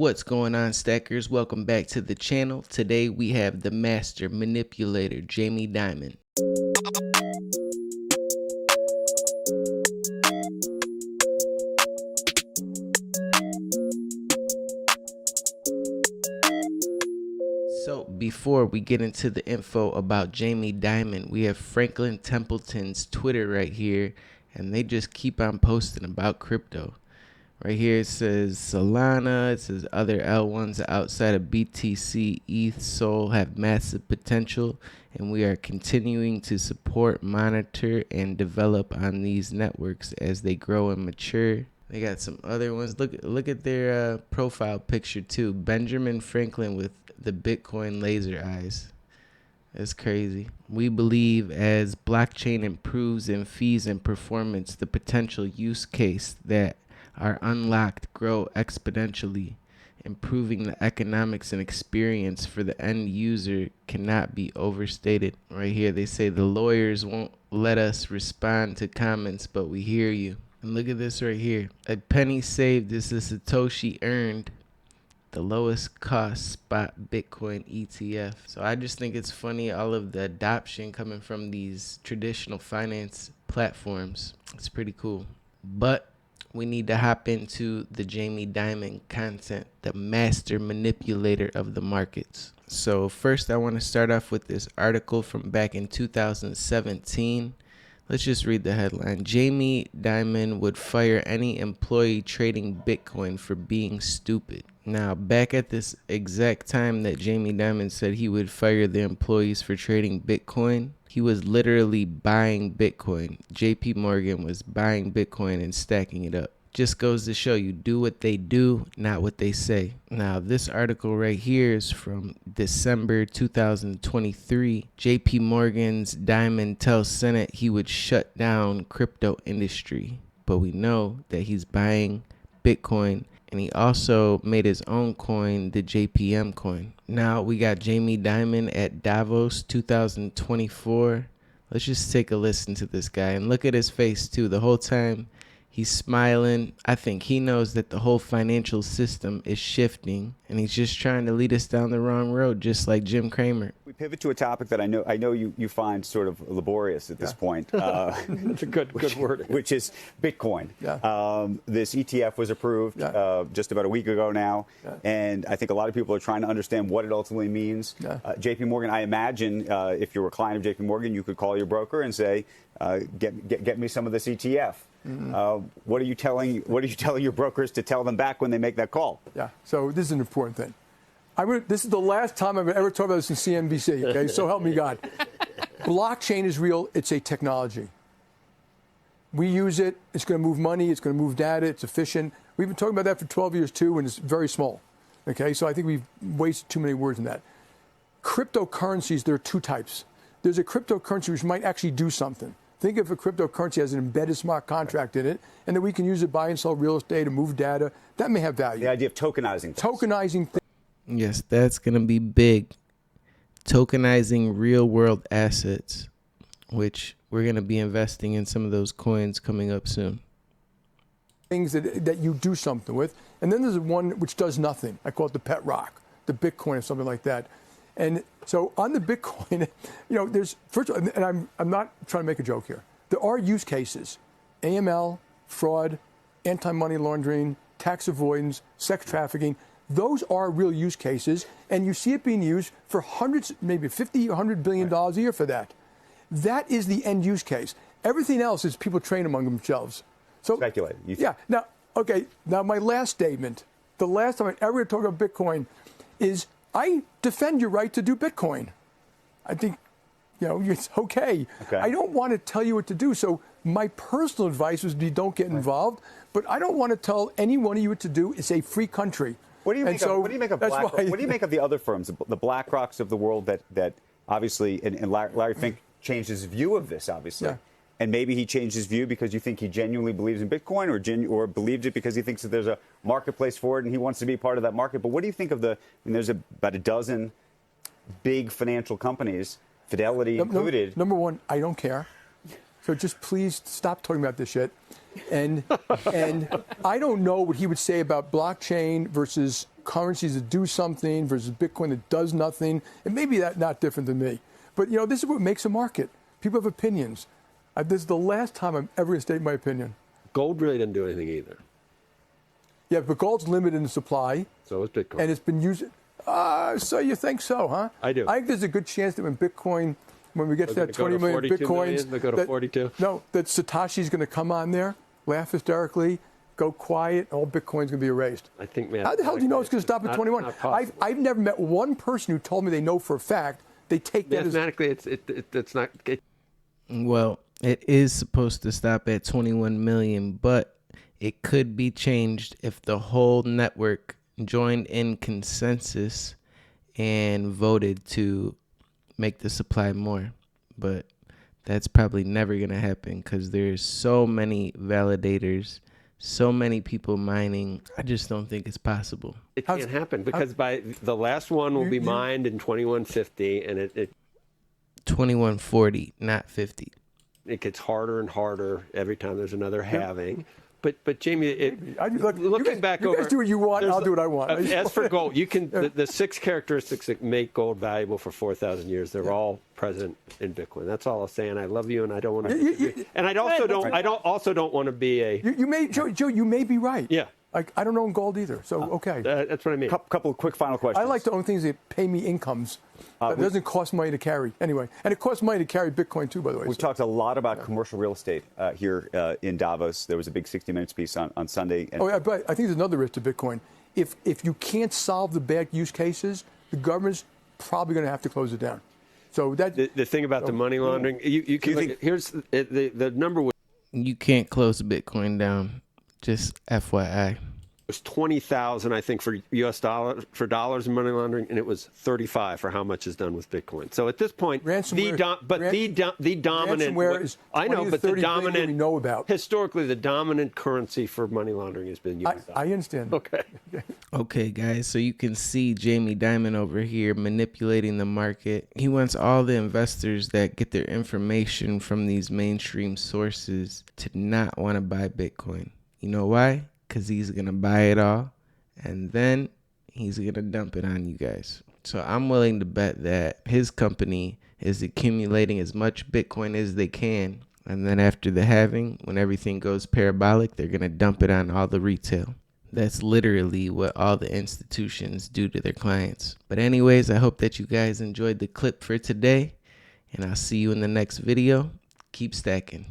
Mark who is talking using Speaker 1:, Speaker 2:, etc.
Speaker 1: What's going on, stackers? Welcome back to the channel. Today we have the master manipulator, Jamie Dimon. So before we get into the info about Jamie Dimon, we have Franklin Templeton's Twitter right here, and they just keep on posting about crypto. Right here it says Solana, it says other L1s outside of BTC, ETH, Sol have massive potential, and we are continuing to support, monitor, and develop on these networks as they grow and mature. They got some other ones. Look at their profile picture too. Benjamin Franklin with the Bitcoin laser eyes. That's crazy. We believe as blockchain improves in fees and performance, the potential use case that are unlocked grow exponentially. Improving the economics and experience for the end user cannot be overstated. Right here they say the lawyers won't let us respond to comments, but we hear you. And look at this right here. A penny saved is a Satoshi earned. The lowest cost spot Bitcoin ETF. So I just think it's funny, all of the adoption coming from these traditional finance platforms. It's pretty cool. But we need to hop into the Jamie Dimon content, the master manipulator of the markets. So first I want to start off with this article from back in 2017. Let's just read the headline. Jamie Dimon would fire any employee trading Bitcoin for being stupid. Now, back at this exact time that Jamie Dimon said he would fire the employees for trading Bitcoin, he was literally buying Bitcoin. JP Morgan was buying Bitcoin and stacking it up. Just goes to show you, do what they do, not what they say. Now, this article right here is from December 2023. JP Morgan's Dimon tells Senate he would shut down crypto industry. But we know that he's buying Bitcoin, and he also made his own coin, the JPM coin. Now we got Jamie Dimon at Davos 2024. Let's just take a listen to this guy and look at his face too. The whole time he's smiling. I think he knows that the whole financial system is shifting, and he's just trying to lead us down the wrong road, just like Jim Cramer.
Speaker 2: We pivot to a topic that I know you find sort of laborious at this point.
Speaker 3: That's a good word.
Speaker 2: Which is Bitcoin.
Speaker 3: Yeah.
Speaker 2: This ETF was approved just about a week ago now, and I think a lot of people are trying to understand what it ultimately means. JP Morgan, I imagine if you were a client of JP Morgan, you could call your broker and say, get me some of this ETF. Mm-hmm. What are you telling your brokers to tell them back when they make that call?
Speaker 3: Yeah. So this is an important thing. This is the last time I've ever talked about this in CNBC. Okay. So help me God. Blockchain is real. It's a technology. We use it. It's going to move money. It's going to move data. It's efficient. We've been talking about that for 12 years too, and it's very small. Okay. So I think we've wasted too many words in that. Cryptocurrencies, there are two types. There's a cryptocurrency which might actually do something. Think if a cryptocurrency has an embedded smart contract in it, and that we can use it to buy and sell real estate and move data. That may have value.
Speaker 2: The idea of tokenizing things.
Speaker 3: Tokenizing things.
Speaker 1: Yes, that's going to be big. Tokenizing real world assets, which we're going to be investing in some of those coins coming up soon.
Speaker 3: Things that you do something with. And then there's one which does nothing. I call it the pet rock, the Bitcoin or something like that. And so on the Bitcoin, there's, first of all, and I'm not trying to make a joke here. There are use cases, AML, fraud, anti-money laundering, tax avoidance, sex trafficking. Those are real use cases, and you see it being used for hundreds, maybe 50, $100 billion a year for that. That is the end use case. Everything else is people train among themselves. So
Speaker 2: speculate.
Speaker 3: Yeah. Now, okay. Now, my last statement, the last time I ever talk about Bitcoin is I defend your right to do Bitcoin. I think, it's okay. I don't want to tell you what to do. So my personal advice is don't get involved, but I don't want to tell any one of you what to do. It's a free country.
Speaker 2: What do you make of BlackRock? What do you make of the other firms, the BlackRocks of the world that obviously, and Larry Fink changed his view of this, obviously. Yeah. And maybe he changed his view because you think he genuinely believes in Bitcoin or believed it because he thinks that there's a marketplace for it and he wants to be part of that market. But what do you think of there's about a dozen big financial companies, Fidelity included.
Speaker 3: Number one, I don't care. So just please stop talking about this shit. And I don't know what he would say about blockchain versus currencies that do something versus Bitcoin that does nothing. And maybe that's not different than me. But, this is what makes a market. People have opinions. This is the last time I'm ever going to state my opinion.
Speaker 4: Gold really doesn't do anything either.
Speaker 3: Yeah, but gold's limited in supply.
Speaker 4: So is Bitcoin.
Speaker 3: And it's been used. So you think so, huh?
Speaker 4: I do.
Speaker 3: I think there's a good chance that when we get to that 20 million Bitcoins,
Speaker 4: they go to 42.
Speaker 3: No, that Satoshi's going to come on there, laugh hysterically, go quiet, all Bitcoin's going to be erased.
Speaker 4: I think, man.
Speaker 3: How the hell do you know it's going to stop at 21? I've never met one person who told me they know for a fact they take that as
Speaker 4: mathematically. It's not.
Speaker 1: Well, it is supposed to stop at 21 million, but it could be changed if the whole network joined in consensus and voted to make the supply more. But that's probably never going to happen because there's so many validators, so many people mining. I just don't think it's possible.
Speaker 4: It can't happen because by the last one will be mined in 2150, and it
Speaker 1: 2140, not 50.
Speaker 4: It gets harder and harder every time there's another halving. But Jamie,
Speaker 3: looking
Speaker 4: back
Speaker 3: you
Speaker 4: over,
Speaker 3: guys do what you want, I'll do what I want.
Speaker 4: As for gold, you can the 6 characteristics that make gold valuable for 4,000 years. They're all present in Bitcoin. That's all I'll say. And I love you, and I don't want to. And I also don't want to be a.
Speaker 3: You may, Joe. You may be right.
Speaker 4: Yeah.
Speaker 3: I don't own gold either, so okay.
Speaker 4: That's what I mean.
Speaker 2: Couple of quick final questions.
Speaker 3: I like to own things that pay me incomes. It doesn't cost money to carry. Anyway, and it costs money to carry Bitcoin too, by the way.
Speaker 2: We've talked a lot about commercial real estate here in Davos. There was a big 60 Minutes piece on Sunday.
Speaker 3: But I think there's another risk to Bitcoin. If you can't solve the bad use cases, the government's probably going to have to close it down. So that
Speaker 4: the thing about the money laundering, you can look at, here's the number
Speaker 1: You can't close Bitcoin down. Just FYI.
Speaker 4: was 20,000, I think, for U.S. dollars in money laundering, and it was 35 for how much is done with Bitcoin. So at this point, the dominant,
Speaker 3: is
Speaker 4: I know, but the dominant,
Speaker 3: we know about.
Speaker 4: Historically, the dominant currency for money laundering has been U.S. dollars.
Speaker 3: I understand.
Speaker 4: Okay.
Speaker 1: Okay, guys, so you can see Jamie Dimon over here manipulating the market. He wants all the investors that get their information from these mainstream sources to not want to buy Bitcoin. You know why? Because he's going to buy it all, and then he's going to dump it on you guys. So I'm willing to bet that his company is accumulating as much Bitcoin as they can, and then after the halving, when everything goes parabolic, they're going to dump it on all the retail. That's literally what all the institutions do to their clients. But anyways, I hope that you guys enjoyed the clip for today, and I'll see you in the next video. Keep stacking.